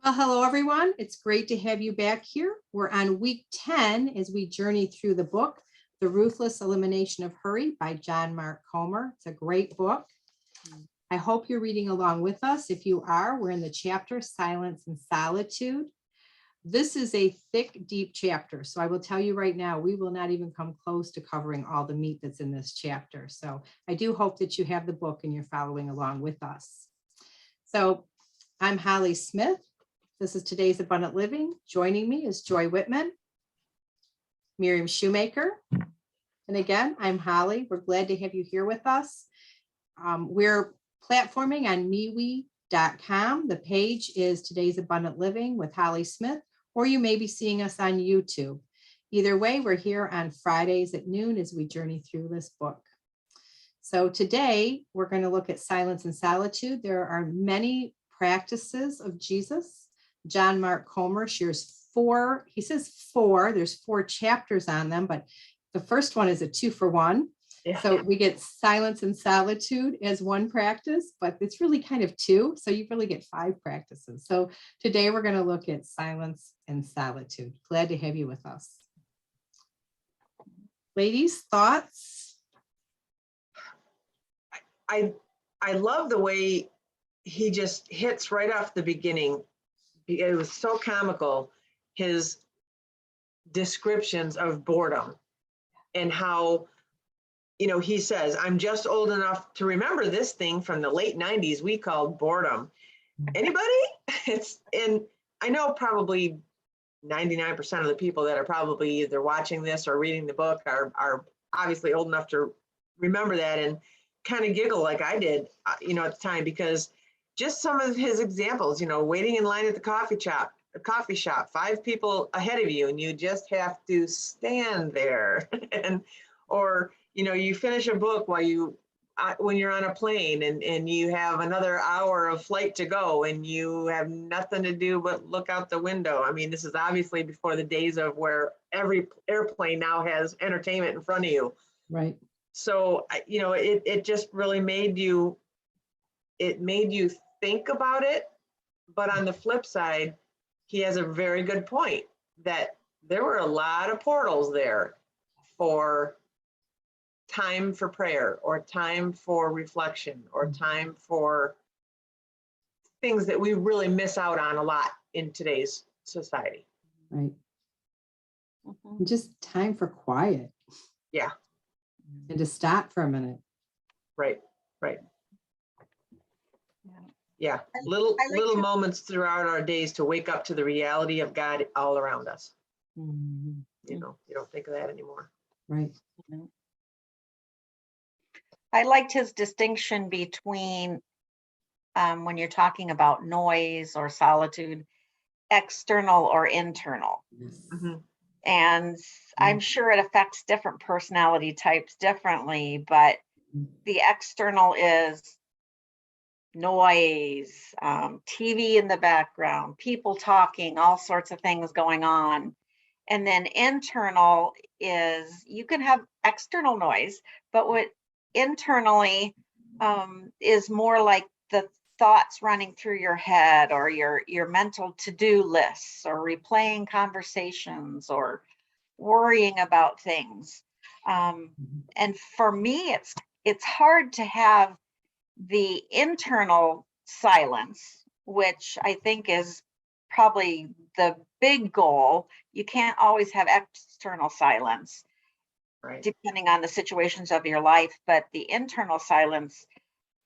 Well, hello, everyone. It's great to have you back here. We're on week 10 as we journey through the book, The Ruthless Elimination of Hurry by John Mark Comer. It's a great book. I hope you're reading along with us. If you are, we're in the chapter Silence and Solitude. This is a thick, deep chapter. So I will tell you right now, we will not even come close to covering all the meat that's in this chapter. So I do hope that you have the book and you're following along with us. So I'm Holly Smith. This is today's Abundant Living. Joining me is Joy Whitman, Miriam Shumaker. And again, I'm Holly. We're glad to have you here with us. We're platforming on MeWe.com. The page is Today's Abundant Living with Holly Smith, or you may be seeing us on YouTube. Either way, we're here on Fridays at noon as we journey through this book. So today we're going to look at Silence and Solitude. There are many practices of Jesus. John Mark Comer shares four. He says four. There's 4 chapters on them, but the first one is a 2-for-1. Yeah. So we get silence and solitude as one practice, but it's really kind of 2. So you really get 5 practices. So today we're going to look at silence and solitude. Glad to have you with us. Ladies, thoughts? I love the way he just hits right off the beginning. It was so comical, his descriptions of boredom and how, he says, I'm just old enough to remember this thing from the late 90s we called boredom. Anybody? And I know probably 99% of the people that are probably either watching this or reading the book are obviously old enough to remember that and kind of giggle like I did, at the time, because just some of his examples, waiting in line at the coffee shop, 5 people ahead of you, and you just have to stand there. Or you finish a book while when you're on a plane and you have another hour of flight to go and you have nothing to do but look out the window. I mean, this is obviously before the days of where every airplane now has entertainment in front of you. Right. So, it just really made you think about it. But on the flip side, he has a very good point that there were a lot of portals there for time for prayer or time for reflection or time for things that we really miss out on a lot in today's society. Right. And just time for quiet. Yeah. And to stop for a minute. Right. Yeah, little moments throughout our days to wake up to the reality of God all around us. Mm-hmm. You don't think of that anymore. Right. I liked his distinction between when you're talking about noise or solitude, external or internal. Yes. Mm-hmm. And I'm sure it affects different personality types differently, but the external is noise, TV in the background, people talking, all sorts of things going on. And then internal is, you can have external noise, but what internally is more like the thoughts running through your head or your mental to-do lists or replaying conversations or worrying about things. And for me, it's hard to have the internal silence, which I think is probably the big goal. You can't always have external silence, right, depending on the situations of your life, but the internal silence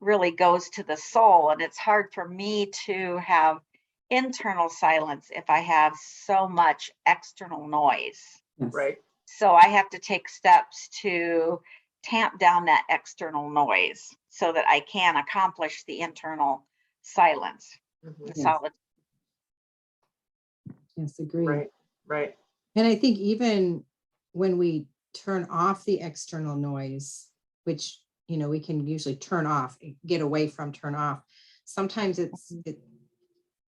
really goes to the soul. And it's hard for me to have internal silence if I have so much external noise. Yes. Right. So I have to take steps to tamp down that external noise so that I can accomplish the internal silence. Mm-hmm. Yes. Solid. Yes, agree. Right. And I think even when we turn off the external noise, which, we can usually turn off, get away from, turn off. Sometimes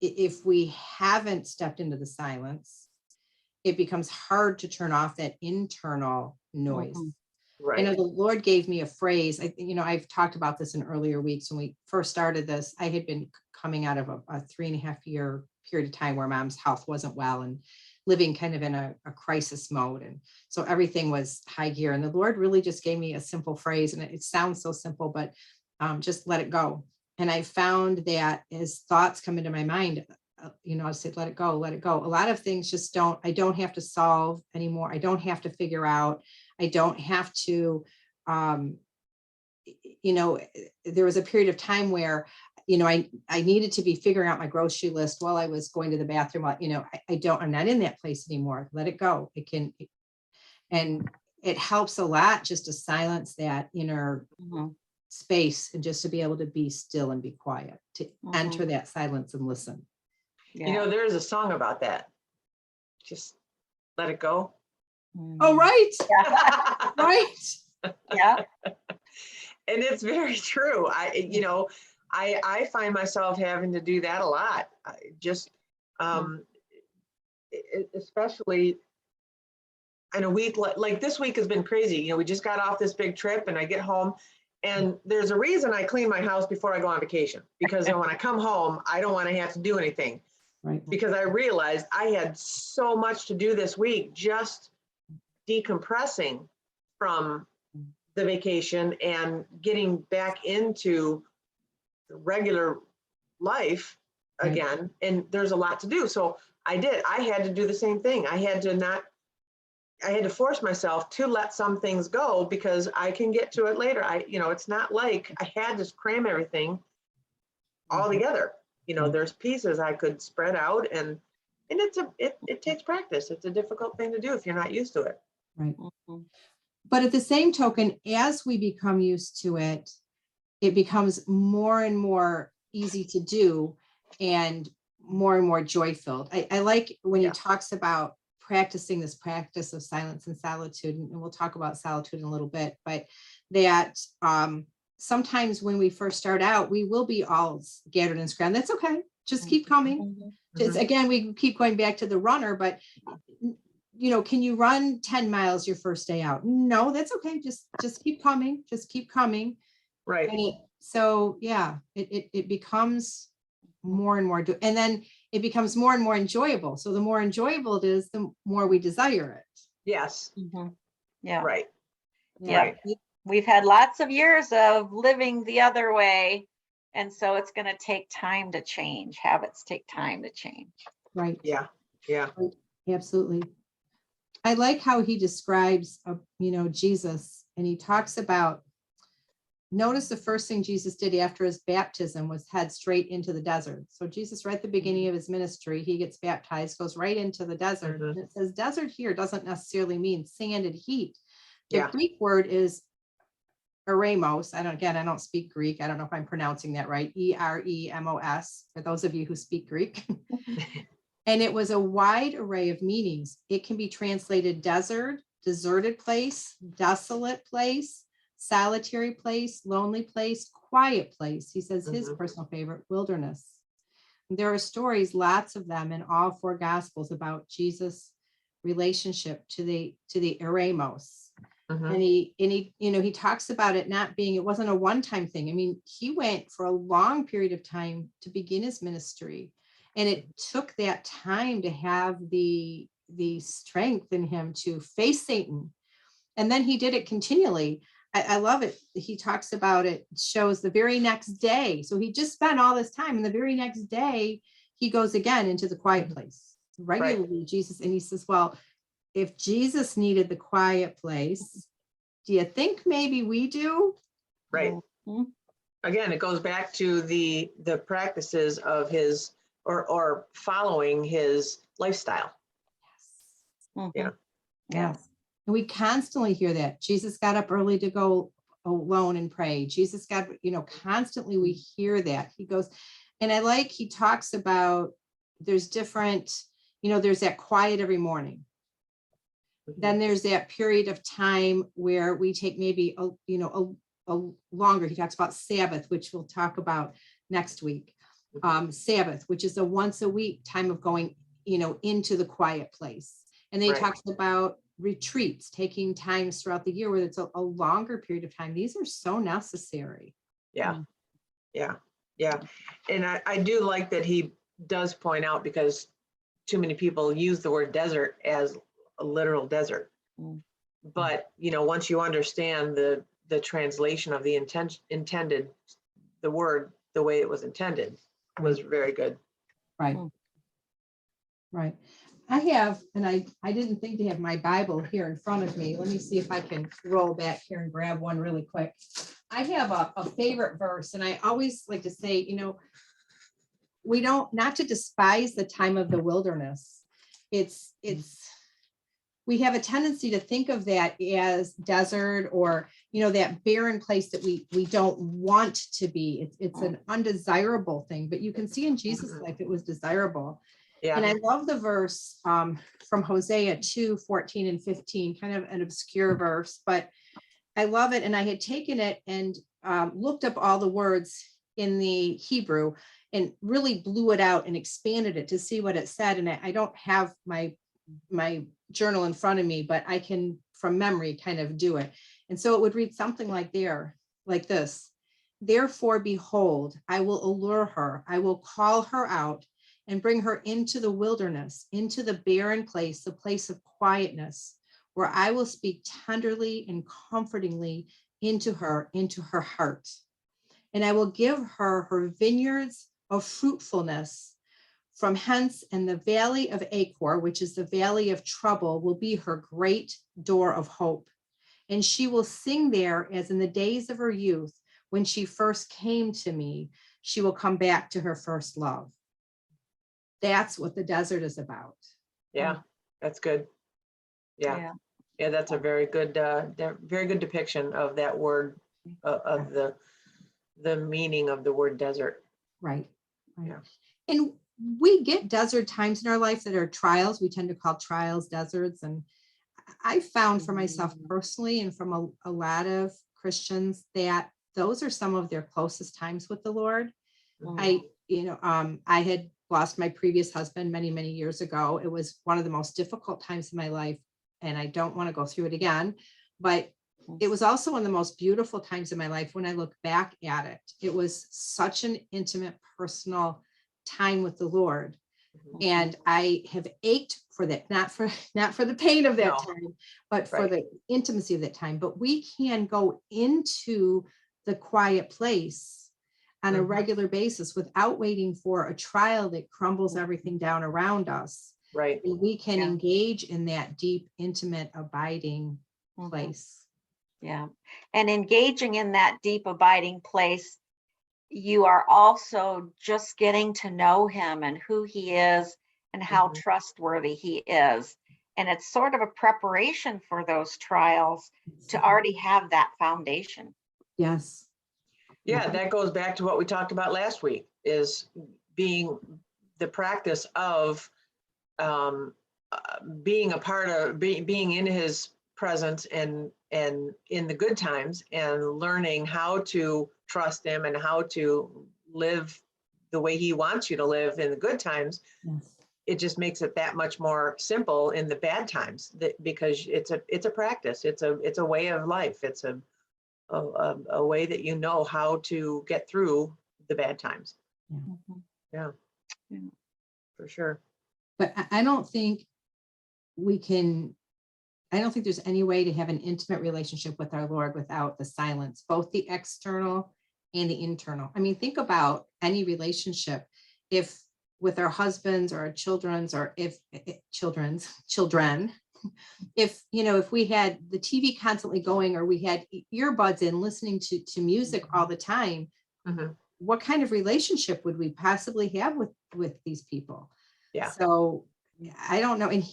if we haven't stepped into the silence, it becomes hard to turn off that internal noise. Mm-hmm. Right. I know the Lord gave me a phrase. I've talked about this in earlier weeks when we first started this. I had been coming out of a 3.5-year period of time where mom's health wasn't well and living kind of in a crisis mode. And so everything was high gear. And the Lord really just gave me a simple phrase, and it sounds so simple, but just let it go. And I found that as thoughts come into my mind, I said, let it go, let it go. A lot of things I don't have to solve anymore. I don't have to figure out. I don't have to, there was a period of time where, I needed to be figuring out my grocery list while I was going to the bathroom. I'm not in that place anymore. Let it go. And it helps a lot just to silence that inner space and just to be able to be still and be quiet, to enter that silence and listen. Yeah. There's a song about that. Just let it go. Oh, right. Yeah. Right. Yeah. And it's very true. I find myself having to do that a lot. Especially in a week like this week has been crazy. We just got off this big trip and I get home, and there's a reason I clean my house before I go on vacation, because when I come home, I don't want to have to do anything. Right. Because I realized I had so much to do this week, just decompressing from the vacation and getting back into regular life again. And there's a lot to do. So I had to do the same thing. I had to force myself to let some things go, because I can get to it later. It's not like I had to cram everything all together. There's pieces I could spread out, and it takes practice. It's a difficult thing to do if you're not used to it. Right. But at the same token, as we become used to it, it becomes more and more easy to do and more joy-filled. I like when he talks about practicing this practice of silence and solitude, and we'll talk about solitude in a little bit, but that sometimes when we first start out, we will be all scattered and scrambled. That's okay. Just keep coming. Again, we keep going back to the runner, but can you run 10 miles your first day out? No, that's okay. Just keep coming. Just keep coming. Right. It becomes more and more, and then it becomes more and more enjoyable. So the more enjoyable it is, the more we desire it. Yes. Yeah. Right. Yeah. Right. We've had lots of years of living the other way. And so it's going to take time to change. Habits take time to change. Right. Yeah. Yeah. Right. Absolutely. I like how he describes, Jesus, and he talks about, notice the first thing Jesus did after his baptism was head straight into the desert. So Jesus, right at the beginning of his ministry, he gets baptized, goes right into the desert. And it says desert here doesn't necessarily mean sand and heat. The Greek word is eremos. I don't speak Greek. I don't know if I'm pronouncing that right. Eremos, for those of you who speak Greek. And it was a wide array of meanings. It can be translated desert, deserted place, desolate place, solitary place, lonely place, quiet place. He says his personal favorite, wilderness. There are stories, lots of them in all four gospels, about Jesus' relationship to the eremos. And he talks about it not being, it wasn't a one-time thing. I mean, he went for a long period of time to begin his ministry. And it took that time to have the strength in him to face Satan. And then he did it continually. I love it. He talks about it, shows the very next day. So he just spent all this time, and the very next day he goes again into the quiet place regularly. Right. Jesus. And he says, well, if Jesus needed the quiet place, do you think maybe we do? Right. Again, it goes back to the practices of his or following his lifestyle. Yes. Yes. And we constantly hear that. Jesus got up early to go alone and pray. Jesus got, constantly we hear that. He goes, and he talks about there's different, there's that quiet every morning. Then there's that period of time where we take maybe a longer, he talks about Sabbath, which we'll talk about next week. Sabbath, which is a once a week time of going, into the quiet place. And then he talks about retreats, taking times throughout the year where it's a longer period of time. These are so necessary. Yeah. And I do like that he does point out, because too many people use the word desert as a literal desert. Mm. But, you know, once you understand the translation of the intended, the word, the way it was intended was very good. Right. Mm. Right. I have, and I didn't think to have my Bible here in front of me. Let me see if I can roll back here and grab one really quick. I have a favorite verse, and I always like to say, you know, we don't, not to despise the time of the wilderness. It's, we have a tendency to think of that as desert, or, you know, that barren place that we don't want to be. It's an undesirable thing, but you can see in Jesus' life, it was desirable. And Yeah. I love the verse from Hosea 2:14 and 15, kind of an obscure verse, but I love it. And I had taken it and looked up all the words in the Hebrew and really blew it out and expanded it to see what it said. And I don't have my journal in front of me, but I can from memory kind of do it. And so it would read something like this. Therefore, behold, I will allure her. I will call her out and bring her into the wilderness, into the barren place, the place of quietness, where I will speak tenderly and comfortingly into her heart. And I will give her her vineyards of fruitfulness. From hence, and the valley of Achor, which is the valley of trouble, will be her great door of hope. And she will sing there as in the days of her youth, when she first came to me. She will come back to her first love. That's what the desert is about. Yeah, that's good. Yeah. Yeah, that's a very good depiction of that word, of the meaning of the word desert. Right. Yeah. And we get desert times in our life that are trials. We tend to call trials deserts. And I found for myself personally, and from a lot of Christians, that those are some of their closest times with the Lord. I had lost my previous husband many, many years ago. It was one of the most difficult times in my life, and I don't want to go through it again, but it was also one of the most beautiful times in my life when I look back at it. It was such an intimate, personal time with the Lord. And I have ached for that, not for the pain of that time, but for the intimacy of that time. But we can go into the quiet place on a regular basis without waiting for a trial that crumbles everything down around us. Right. And we can engage in that deep, intimate, abiding place. Yeah. And engaging in that deep, abiding place, you are also just getting to know him and who he is and how trustworthy he is. And it's sort of a preparation for those trials to already have that foundation. Yes. Yeah, that goes back to what we talked about last week, is being the practice of being a part of being in his presence and in the good times, and learning how to trust him and how to live the way he wants you to live in the good times. Yes. It just makes it that much more simple in the bad times, because it's a practice. It's a way of life. It's a way that you know how to get through the bad times. Yeah, for sure. But I don't think there's any way to have an intimate relationship with our Lord without the silence, both the external and the internal. I mean, think about any relationship, if with our husbands or our children's, or if children, if we had the TV constantly going, or we had earbuds in listening to music all the time, what kind of relationship would we possibly have with these people? Yeah. So I don't know. And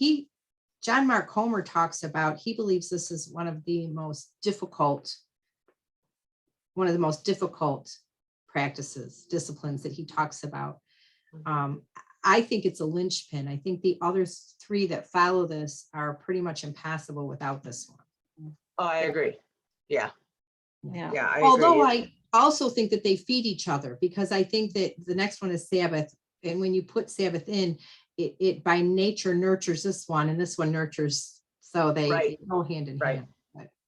John Mark Comer talks about, he believes this is one of the most difficult disciplines that he talks about. I think it's a linchpin. I think the other three that follow this are pretty much impossible without this one. Oh, I agree. Yeah. I Although agree. I also think that they feed each other, because I think that the next one is Sabbath. And when you put Sabbath in, it by nature nurtures this one, and this one nurtures. So they go hand in hand.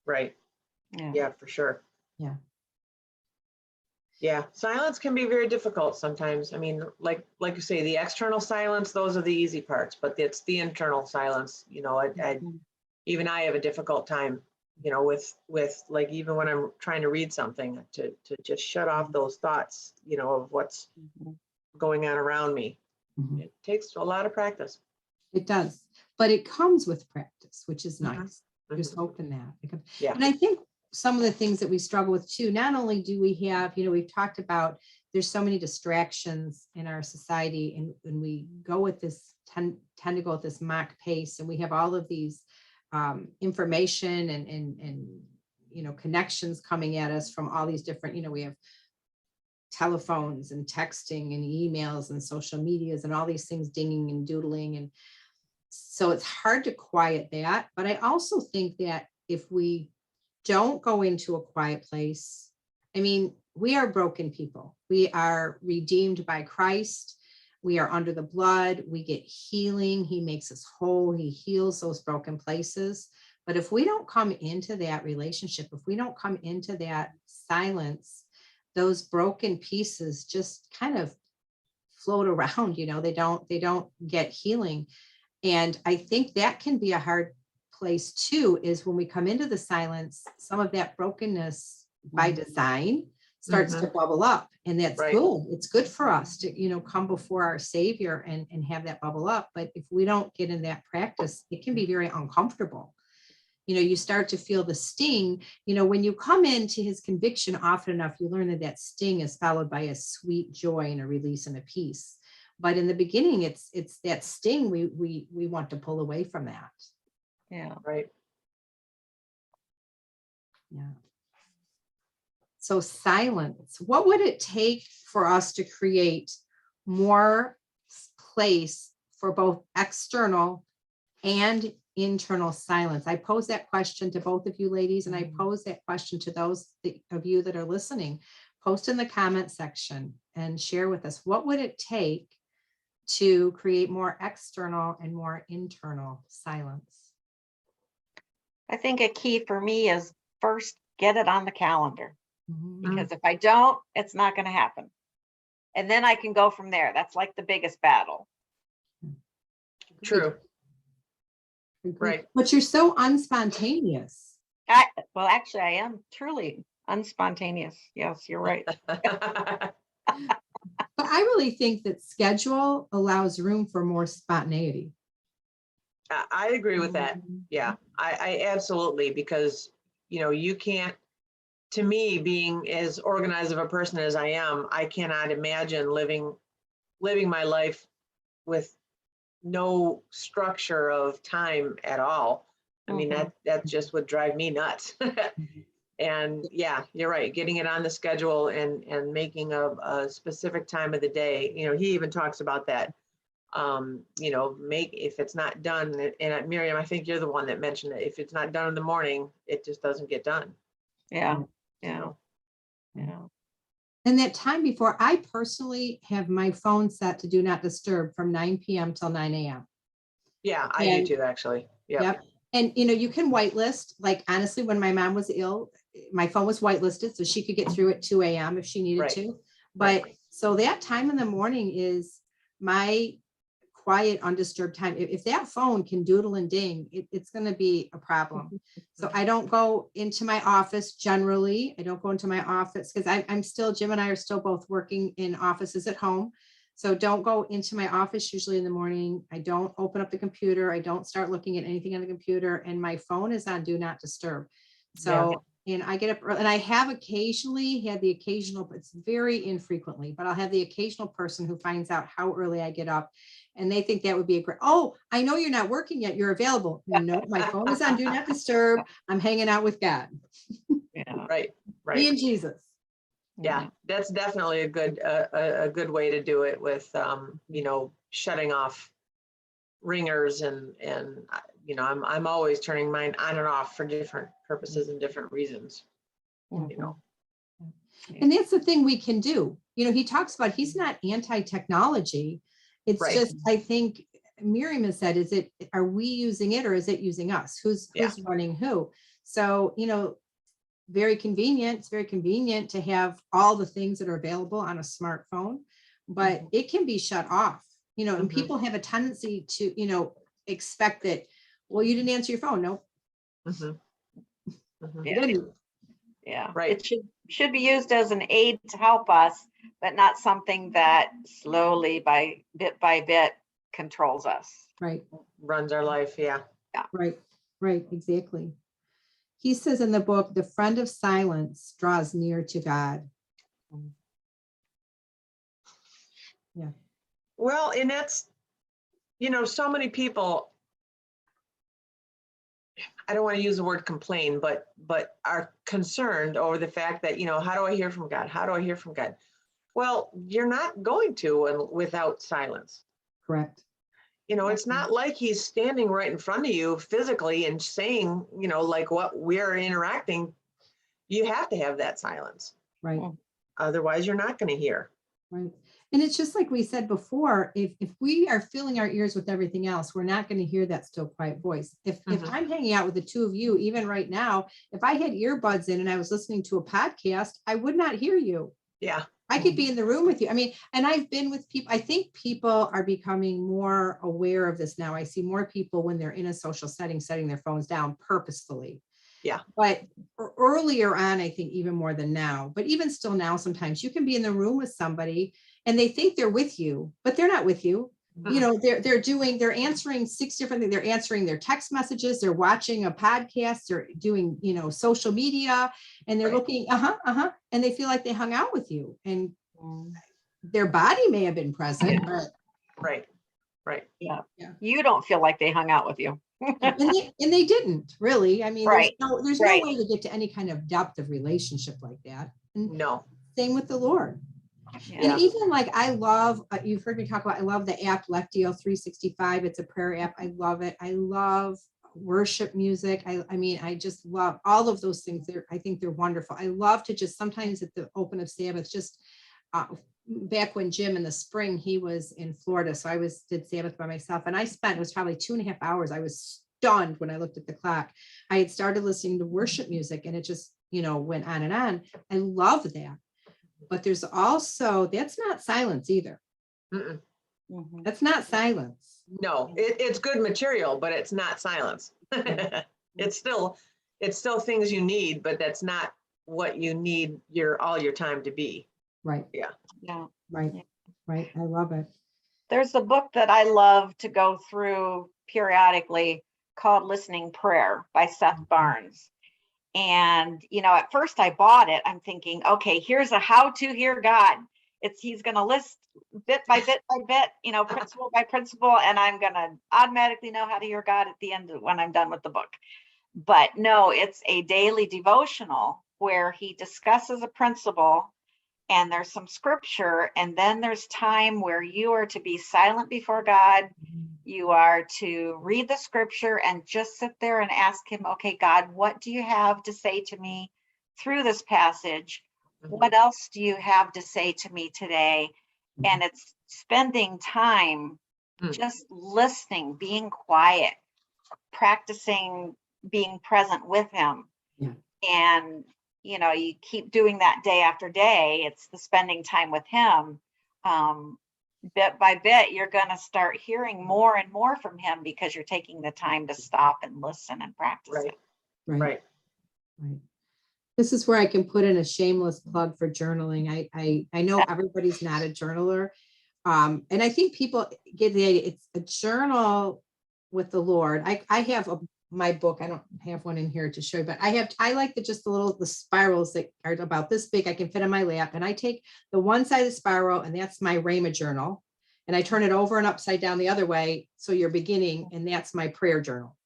Right. Yeah, for sure. Yeah. Yeah, silence can be very difficult sometimes. I mean, like you say, the external silence, those are the easy parts, but it's the internal silence, even I have a difficult time, with like, even when I'm trying to read something, to just shut off those thoughts, of what's going on around me. Mhm. It takes a lot of practice. It does, but it comes with practice, which is Mhm. nice. There's hope in that. Yeah. And I think some of the things that we struggle with too, not only do we have, we've talked about, there's so many distractions in our society, and we go with this, tend to go at this mock pace, and we have all of these information and connections coming at us from all these different, we have telephones and texting and emails and social medias and all these things dinging and doodling. And so it's hard to quiet that. But I also think that if we don't go into a quiet place, I mean, we are broken people. We are redeemed by Christ. We are under the blood. We get healing. He makes us whole. He heals those broken places. But if we don't come into that relationship, if we don't come into that silence, those broken pieces just kind of float around, they don't get healing. And I think that can be a hard place too, is when we come into the silence, some of that brokenness by design starts to bubble up. And that's Right. good. It's good for us to, come before our Savior and have that bubble up. But if we don't get in that practice, it can be very uncomfortable. You start to feel the sting. When you come into his conviction often enough, you learn that sting is followed by a sweet joy and a release and a peace. But in the beginning, it's that sting we want to pull away from that. Yeah. Right. Yeah. So silence, what would it take for us to create more place for both external and internal silence? I pose that question to both of you ladies, and I pose that question to those of you that are listening. Post in the comment section and share with us, what would it take to create more external and more internal silence? I think a key for me is first get it on the calendar, Mhm. because if I don't, it's not going to happen. And then I can go from there. That's like the biggest battle. True. Right. But you're so unspontaneous. Well, actually, I am truly unspontaneous. Yes, you're right. But I really think that schedule allows room for more spontaneity. I agree with that. Yeah, I absolutely, because, you can't, to me, being as organized of a person as I am, I cannot imagine living my life with no structure of time at all. I mean, that just would drive me nuts. And yeah, you're right. Getting it on the schedule and making a specific time of the day. He even talks about that. If it's not done, and Miriam, I think you're the one that mentioned it. If it's not done in the morning, it just doesn't get done. Yeah. Yeah. And that time before, I personally have my phone set to do not disturb from 9 p.m. till 9 a.m. Yeah, I do too, actually. Yep. And you can whitelist. Like, honestly, when my mom was ill, my phone was whitelisted so she could get through at 2 a.m. if she needed to. But so that time in the morning is my quiet, undisturbed time. If that phone can doodle and ding, it's going to be a problem. So I don't go into my office generally. I don't go into my office because I'm still, Jim and I are still both working in offices at home. So don't go into my office usually in the morning. I don't open up the computer. I don't start looking at anything on the computer, and my phone is on do not disturb. So, and I get up early, and I have occasionally had the occasional, it's very infrequently, but I'll have the occasional person who finds out how early I get up, and they think that would be a great, oh, I know you're not working yet. You're available. No, my phone is on do not disturb. I'm hanging out with God. Yeah. Right. Me and Jesus. Yeah, that's definitely a good way to do it, with shutting off ringers and I'm always turning mine on and off for different purposes and different reasons. And that's the thing we can do. He talks about, he's not anti-technology. It's just, I think Miriam has said, are we using it or is it using us? Who's running who? So, very convenient. It's very convenient to have all the things that are available on a smartphone, but it can be shut off, and people have a tendency to, expect that, well, you didn't answer your phone. No, Yeah. you didn't. Yeah, Right. it should be used as an aid to help us, but not something that slowly by bit controls us. Right, Runs our life. Yeah. right, exactly. He says in the book, the friend of silence draws near to God. Yeah. Well, and that's, so many people, I don't want to use the word complain, but are concerned over the fact that, how do I hear from God? How do I hear from God? Well, you're not going to without silence. Correct. It's not like he's standing right in front of you physically and saying, like what we're interacting. You have to have that silence. Right. Otherwise, you're not going to hear. Right. And it's just like we said before, if we are filling our ears with everything else, we're not going to hear that still quiet voice. If I'm hanging out with the two of you, even right now, if I had earbuds in and I was listening to a podcast, I would not hear you. Yeah. I could be in the room with you. I mean, and I've been with people. I think people are becoming more aware of this now. I see more people when they're in a social setting, setting their phones down purposefully. Yeah. But earlier on, I think even more than now, but even still now, sometimes you can be in the room with somebody and they think they're with you, but they're not with you. They're answering 6 different things. They're answering their text messages. They're watching a podcast. They're doing, social media, and they're looking, and they feel like they hung out with you, and their body may have been present, but Right. Yeah. You don't feel like they hung out with you. and they didn't really. I mean, Right. there's no way to get to any kind of depth of relationship like that. And No. same with the Lord. Yeah. And even like, I love, you've heard me talk about, I love the app Lectio 365. It's a prayer app. I love it. I love worship music. I mean, I just love all of those things. I think they're wonderful. I love to just sometimes at the open of Sabbath, just back when Jim in the spring, he was in Florida. So I did Sabbath by myself, and it was probably 2.5 hours. I was stunned when I looked at the clock. I had started listening to worship music, and it just, went on and on. I love that. But there's also, that's not silence either. That's not silence. No, it's good material, but it's not silence. It's still things you need, but that's not what you need all your time to be. Right. Yeah. Right. I love it. There's a book that I love to go through periodically called Listening Prayer by Seth Barnes. And, at first I bought it. I'm thinking, okay, here's a how to hear God. He's going to list bit by bit by bit, principle by principle, and I'm going to automatically know how to hear God at the end when I'm done with the book. But no, it's a daily devotional where he discusses a principle, and there's some scripture, and then there's time where you are to be silent before God. You are to read the scripture and just sit there and ask him, okay, God, what do you have to say to me through this passage? What else do you have to say to me today? And it's spending time just listening, being quiet, practicing being present with him. Yeah. And, you keep doing that day after day. It's the spending time with him. Bit by bit, you're going to start hearing more and more from him because you're taking the time to stop and listen and practice it. Right. This is where I can put in a shameless plug for journaling. I know everybody's not a journaler. And I think people get the idea. It's a journal with the Lord. I have my book. I don't have one in here to show you, but I like the spirals that are about this big. I can fit in my lap, and I take the one side of the spiral, and that's my Rhema journal. And I turn it over and upside down the other way. So you're beginning, and that's my prayer journal.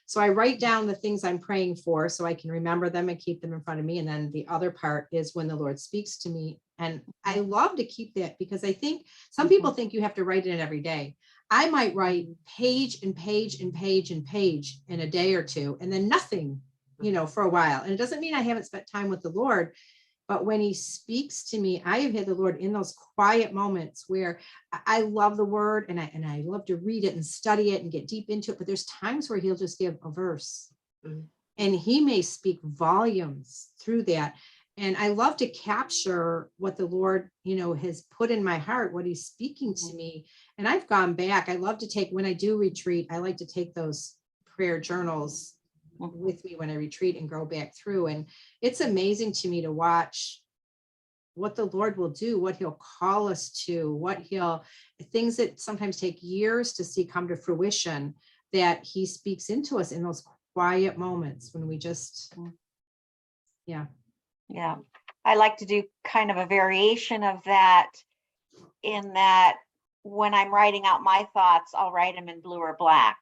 So I write down the things I'm praying for so I can remember them and keep them in front of me. And then the other part is when the Lord speaks to me. And I love to keep that because I think some people think you have to write it in every day. I might write page and page and page and page in a day or two, and then nothing, for a while. And it doesn't mean I haven't spent time with the Lord, but when he speaks to me, I have had the Lord in those quiet moments where I love the word and I love to read it and study it and get deep into it. But there's times where he'll just give a verse And he may speak volumes through that. And I love to capture what the Lord, has put in my heart, what he's speaking to me. And I've gone back. I love to take, when I do retreat, I like to take those prayer journals with me when I retreat and go back through. And it's amazing to me to watch what the Lord will do, what he'll call us to, things that sometimes take years to see come to fruition, that he speaks into us in those quiet moments when we just, Yeah. I like to do kind of a variation of that, in that when I'm writing out my thoughts, I'll write them in blue or black.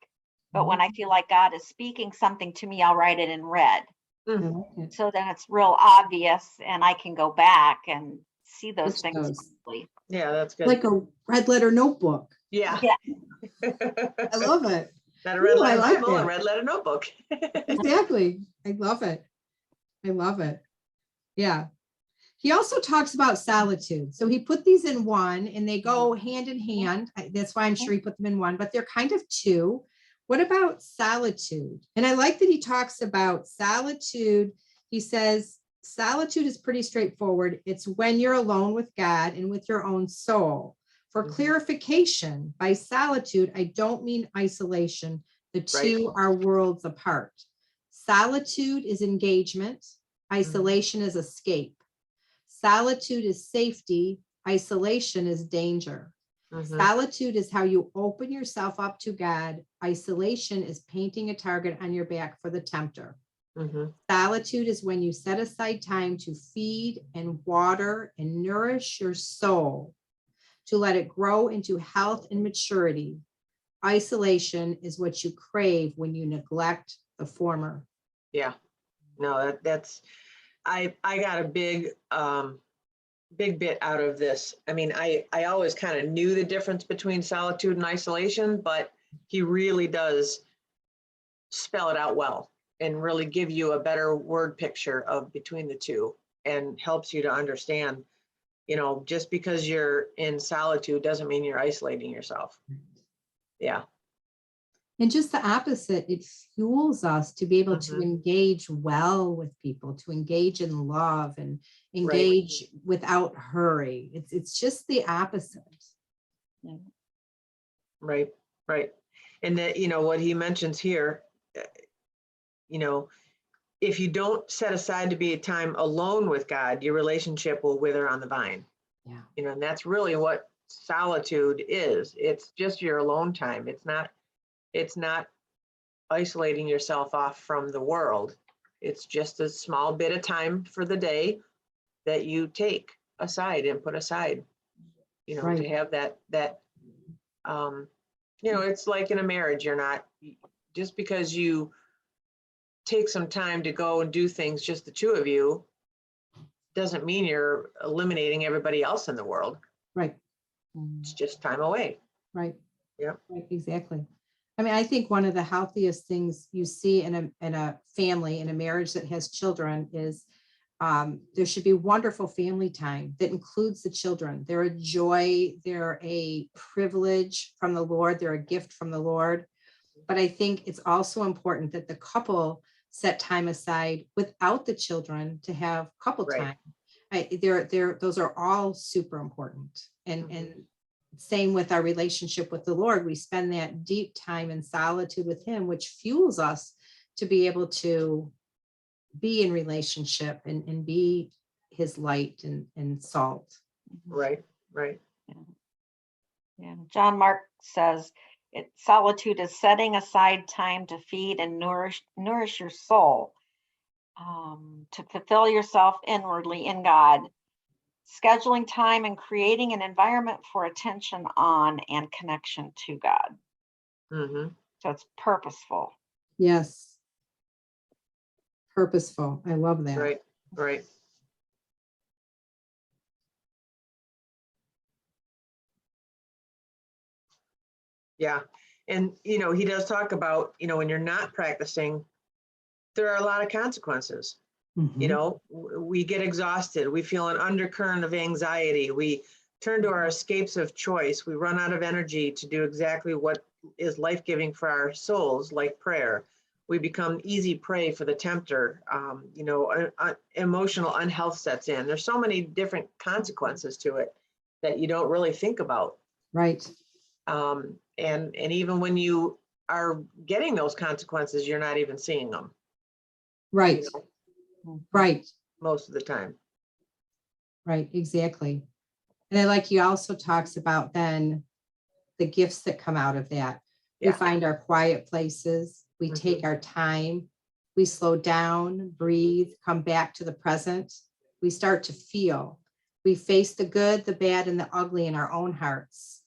But when I feel like God is speaking something to me, I'll write it in red. So then it's real obvious and I can go back and see those things. Yeah, that's good. Like a red letter notebook. Yeah. I love it. Not a red letter I like Bible, a that. red letter notebook. Exactly. I love it. I love it. Yeah. He also talks about solitude. So he put these in one and they go hand in hand. That's why I'm sure he put them in one, but they're kind of two. What about solitude? And I like that he talks about solitude. He says, solitude is pretty straightforward. It's when you're alone with God and with your own soul. For clarification, by solitude, I don't mean isolation. The two are worlds apart. Solitude is engagement. Isolation is escape. Solitude is safety. Isolation is danger. Solitude is how you open yourself up to God. Isolation is painting a target on your back for the tempter. Solitude is when you set aside time to feed and water and nourish your soul, to let it grow into health and maturity. Isolation is what you crave when you neglect the former. Yeah, no, that's, I got a big bit out of this. I mean, I always kind of knew the difference between solitude and isolation, but he really does spell it out well and really give you a better word picture of between the two, and helps you to understand, just because you're in solitude doesn't mean you're isolating yourself. Yeah. And just the opposite, it fuels us to be able to engage well with people, to engage in love and engage without hurry. It's just the opposite. Right. And that, what he mentions here, if you don't set aside to be a time alone with God, your relationship will wither on the vine. Yeah. And that's really what solitude is. It's just your alone time. It's not isolating yourself off from the world. It's just a small bit of time for the day that you take aside and put aside, to have that, it's like in a marriage, you're not, just because you take some time to go and do things, just the two of you, doesn't mean you're eliminating everybody else in the world. Right. It's just time away. Right. Yep. Right, exactly. I mean, I think one of the healthiest things you see in a family, in a marriage that has children, is there should be wonderful family time that includes the children. They're a joy, they're a privilege from the Lord, they're a gift from the Lord. But I think it's also important that the couple set time aside without the children to have couple time. Those are all super important. And same with our relationship with the Lord. We spend that deep time in solitude with him, which fuels us to be able to be in relationship and be his light and salt. Right. Yeah. John Mark says, solitude is setting aside time to feed and nourish your soul, to fulfill yourself inwardly in God, scheduling time and creating an environment for attention on and connection to God. So it's purposeful. Yes. Purposeful. I love that. Right. Yeah. And, he does talk about, when you're not practicing, there are a lot of consequences. We get exhausted. We feel an undercurrent of anxiety. We turn to our escapes of choice. We run out of energy to do exactly what is life-giving for our souls, like prayer. we become easy prey for the tempter. Emotional unhealth sets in. There's so many different consequences to it that you don't really think about. Right. And even when you are getting those consequences, you're not even seeing them. Right. Right. Most of the time. Right. Exactly. And I like he also talks about then the gifts that come out of that. We Yeah. find our quiet places. We take our time. We slow down, breathe, come back to the present. We start to feel. We face the good, the bad, and the ugly in our own hearts.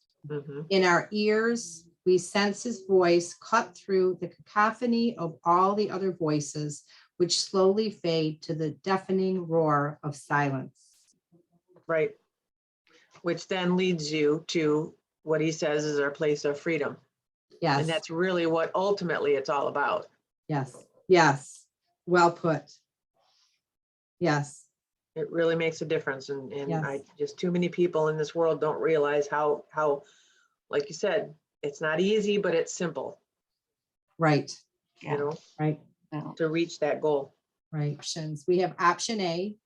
In our ears, we sense his voice cut through the cacophony of all the other voices, which slowly fade to the deafening roar of silence. Right. Which then leads you to what he says is our place of freedom. Yes. And that's really what ultimately it's all about. Yes. Yes. Well put. Yes. It really makes a difference. And Yes. just too many people in this world don't realize how, like you said, it's not easy, but it's simple. Right. Right. To reach that goal. Right. Options. We have option A.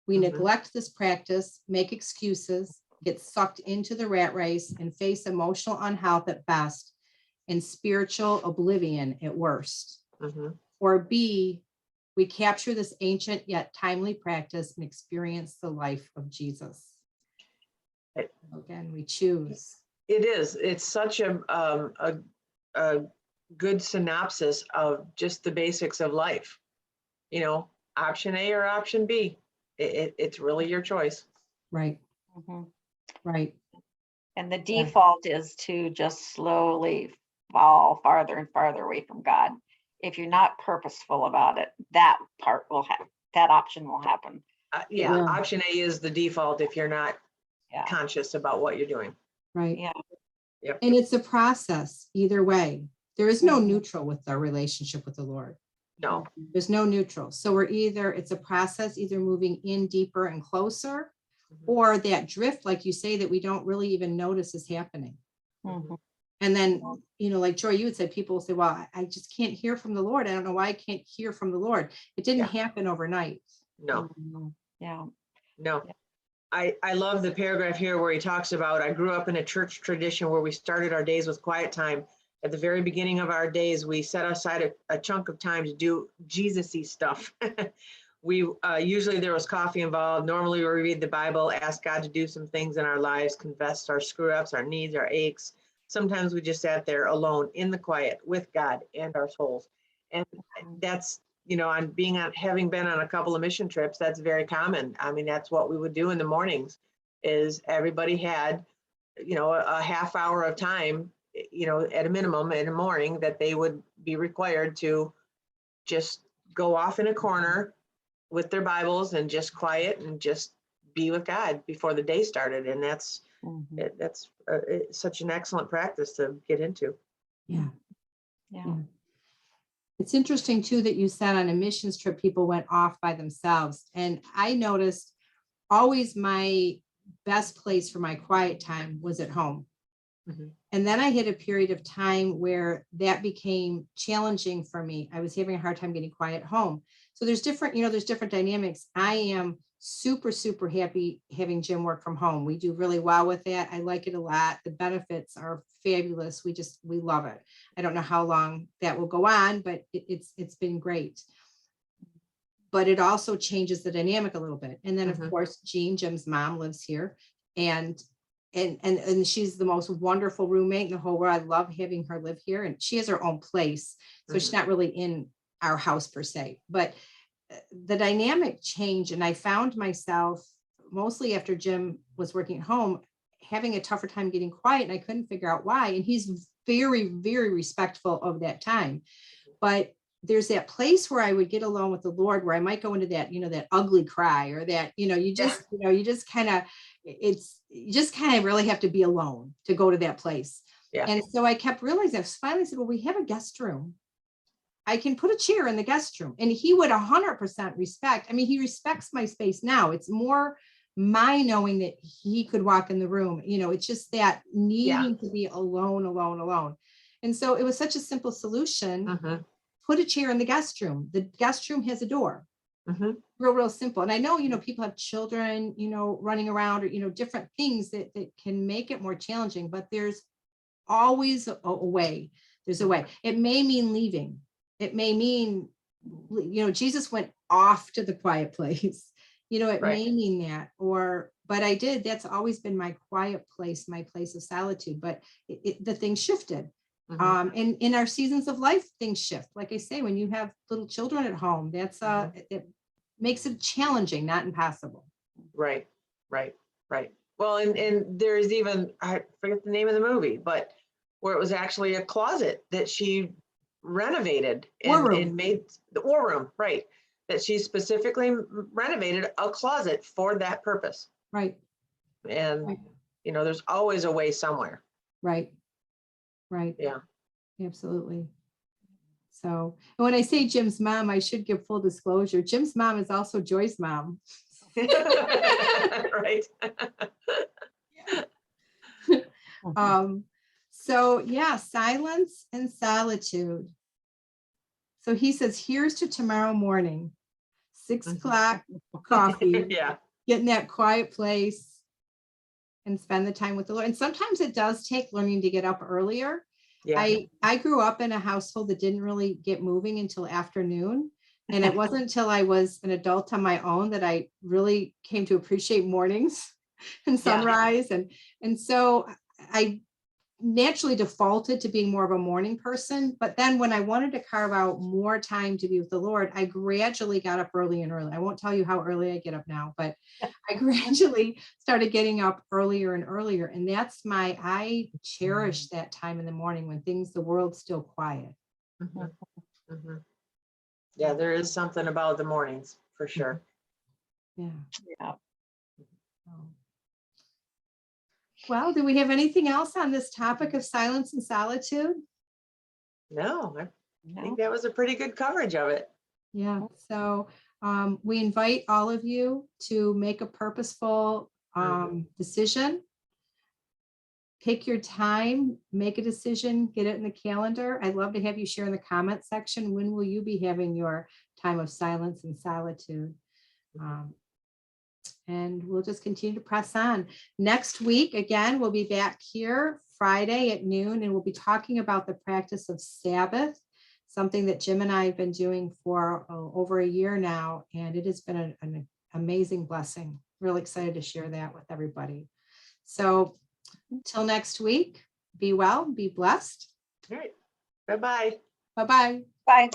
We neglect this practice, make excuses, get sucked into the rat race, and face emotional unhealth at best and spiritual oblivion at worst. Or B, we capture this ancient yet timely practice and experience the life of Jesus. Right. Again, we choose. It is. It's such a good synopsis of just the basics of life. Option A or option B. It's really your choice. Right. Right. And the default is to just slowly fall farther and farther away from God. If you're not purposeful about it, that part will happen. That option will happen. Option A is the default if you're not conscious about what you're doing. Right. Yeah. Yep. And it's a process either way. There is no neutral with our relationship with the Lord. No. There's no neutral. So it's a process, either moving in deeper and closer, or that drift, like you say, that we don't really even notice is happening. And then, like Joy, you would say, people will say, well, I just can't hear from the Lord. I don't know why I can't hear from the Lord. It didn't happen overnight. No. Yeah. No. I love the paragraph here where he talks about, I grew up in a church tradition where we started our days with quiet time. At the very beginning of our days, we set aside a chunk of time to do Jesus-y stuff. We usually there was coffee involved. Normally we read the Bible, ask God to do some things in our lives, confess our screw-ups, our needs, our aches. Sometimes we just sat there alone in the quiet with God and our souls. And that's, having been on a couple of mission trips, that's very common. I mean, that's what we would do in the mornings, is everybody had, a half hour of time, at a minimum in the morning, that they would be required to just go off in a corner with their Bibles and just quiet and just be with God before the day started. And that's it's such an excellent practice to get into. Yeah. It's interesting too that you said on a missions trip, people went off by themselves. And I noticed always my best place for my quiet time was at home. And then I hit a period of time where that became challenging for me. I was having a hard time getting quiet at home. So there's different dynamics. I am super, super happy having Jim work from home. We do really well with that. I like it a lot. The benefits are fabulous. We love it. I don't know how long that will go on, but it's been great. But it also changes the dynamic a little bit. And then of course, Jean, Jim's mom, lives here, and she's the most wonderful roommate in the whole world. I love having her live here, and she has her own place. So she's not really in our house per se, but the dynamic changed. And I found myself mostly after Jim was working at home, having a tougher time getting quiet, and I couldn't figure out why. And he's very, very respectful of that time. But there's that place where I would get alone with the Lord, where I might go into that, that ugly cry, or that, you just kind of really have to be alone to go to that place. Yeah. And so I kept realizing, I finally said, well, we have a guest room. I can put a chair in the guest room. And he would 100% respect. I mean, he respects my space now. It's more my knowing that he could walk in the room. It's just that needing to be alone. And so it was such a simple solution put a chair in the guest room. The guest room has a door. Mhm. Real simple. And I know, people have children, running around, or, different things that can make it more challenging, but there's always a way. There's a way. It may mean leaving. It may mean, Jesus went off to the quiet place. It Right. may mean that, but that's always been my quiet place, my place of solitude. But the thing shifted. Mhm. And in our seasons of life, things shift. Like I say, when you have little children at home, it makes it challenging, not impossible. Right. Well, and there's even, I forget the name of the movie, but where it was actually a closet that she renovated War room. and made the war room, right? That she specifically renovated a closet for that purpose. Right. And, Right. There's always a way somewhere. Right. Yeah. Absolutely. So when I say Jim's mom, I should give full disclosure. Jim's mom is also Joy's mom. Right. So yeah, silence and solitude. So he says, here's to tomorrow morning, 6 o'clock, coffee, Yeah. get in that quiet place and spend the time with the Lord. And sometimes it does take learning to get up earlier. Yeah. I grew up in a household that didn't really get moving until afternoon. And it wasn't until I was an adult on my own that I really came to appreciate mornings and sunrise. And so I naturally defaulted to being more of a morning person. But then when I wanted to carve out more time to be with the Lord, I gradually got up early and early. I won't tell you how early I get up now, but I gradually started getting up earlier and earlier. And I cherish that time in the morning when the world's still quiet. Mhm. Mhm. Yeah, there is something about the mornings for sure. Yeah. Yeah. Well, do we have anything else on this topic of silence and solitude? No, I No. think that was a pretty good coverage of it. Yeah. So we invite all of you to make a purposeful decision. Take your time, make a decision, get it in the calendar. I'd love to have you share in the comment section. When will you be having your time of silence and solitude? And we'll just continue to press on. Next week, again, we'll be back here Friday at noon, and we'll be talking about the practice of Sabbath, something that Jim and I have been doing for over a year now. And it has been an amazing blessing. Really excited to share that with everybody. So until next week, be well, be blessed. All right. Bye-bye. Bye-bye. Bye.